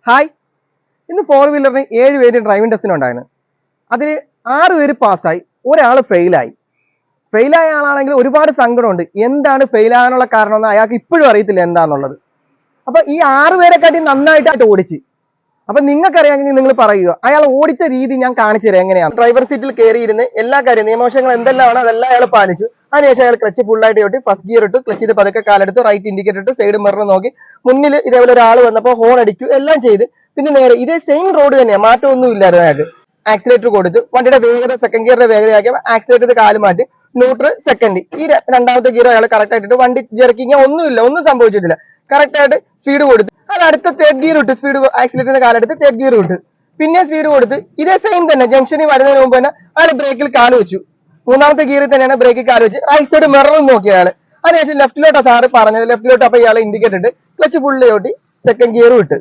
Hi, ഇന്ന് 4 വീലറിന് 7 പേര് driving ടെസ്റ്റിനുണ്ടായിരുന്നു. അതിൽ 6 പേര് പാസ്സായി, ഒരാൾ ഫെയിലായി. ഫെയിലായ ആളാണെങ്കിൽ ഒരുപാട് സങ്കടമുണ്ട്. എന്താണ് ഫെയിലാകാനുള്ള കാരണം എന്ന് അയാൾക്ക് ഇപ്പോഴും അറിയത്തില്ല എന്താണെന്നുള്ളത്. അപ്പൊ ഈ 6 പേരെക്കാട്ടി നന്നായിട്ട് ഓടിച്ച്. അപ്പൊ നിങ്ങൾക്കറിയാമെങ്കിൽ നിങ്ങൾ പറയുക, അയാൾ ഓടിച്ച രീതി ഞാൻ കാണിച്ചു തരാം എങ്ങനെയാണ്. ഡ്രൈവർ സീറ്റിൽ കയറിയിരുന്ന് എല്ലാ കാര്യം നിയമവശങ്ങൾ എന്തെല്ലാമാണ് അതെല്ലാം അയാൾ പാലിച്ചു. അതിനുശേഷം അയാൾ ക്ലച്ച് ഫുള്ളായിട്ട് ചോട്ടി ഫസ്റ്റ് ഗിയർ ഇട്ടു, ക്ലച്ച് ചെയ്ത് പതുക്കെ കാലെടുത്ത് റൈറ്റ് ഇൻഡിക്കേറ്റർ ഇട്ടു, സൈഡ് മിറർ നോക്കി, മുന്നിൽ ഇതേപോലെ ഒരാൾ വന്നപ്പോൾ ഹോൺ അടിച്ചു, എല്ലാം ചെയ്ത് പിന്നെ നേരെ ഇതേ സെയിം റോഡ് തന്നെയാണ്, മാറ്റമൊന്നും ഇല്ലായിരുന്നു അയാൾക്ക്. ആക്സിലേറ്റർ കൊടുത്തു, വണ്ടിയുടെ വേഗത സെക്കൻഡ് ഗിയറിന്റെ വേഗതയാക്കിയപ്പോൾ ആക്സിലേറ്റർ കാല് മാറ്റി, ന്യൂട്രൽ സെക്കൻഡ്, ഈ രണ്ടാമത്തെ ഗിയർ അയാൾ കറക്റ്റ് ആയിട്ട് വണ്ടി ജെർക്കിങ് ഒന്നും സംഭവിച്ചിട്ടില്ല. കറക്റ്റ് ആയിട്ട് സ്പീഡ് കൊടുത്തു. അത് അടുത്ത തേർഡ് ഗിയർ ഇട്ട് സ്പീഡ് ആക്സിലേറ്ററിന്റെ കാലെടുത്ത് തേർഡ് ഗിയർ ഇട്ട് പിന്നെ സ്പീഡ് കൊടുത്ത് ഇതേ സെയിം തന്നെ ജംഗ്ഷനിൽ വരുന്നതിന് മുമ്പ് തന്നെ അയാൾ ബ്രേക്കിൽ കാല് വെച്ചു. മൂന്നാമത്തെ ഗിയറിൽ തന്നെയാണ് ബ്രേക്കിൽ കാല് വെച്ച് റൈറ്റ് സൈഡ് മിററും നോക്കി അയാൾ. അതിനുശേഷം ലെഫ്റ്റിലോട്ടാണ് സാറ് പറഞ്ഞത്, ലെഫ്റ്റിലോട്ട് അപ്പൊ ഇയാളെ ഇൻഡിക്കേറ്റർ ഇട്ട് ക്ലച്ച് ഫുള്ള് ചോട്ടി സെക്കൻഡ് ഗിയറും ഇട്ട്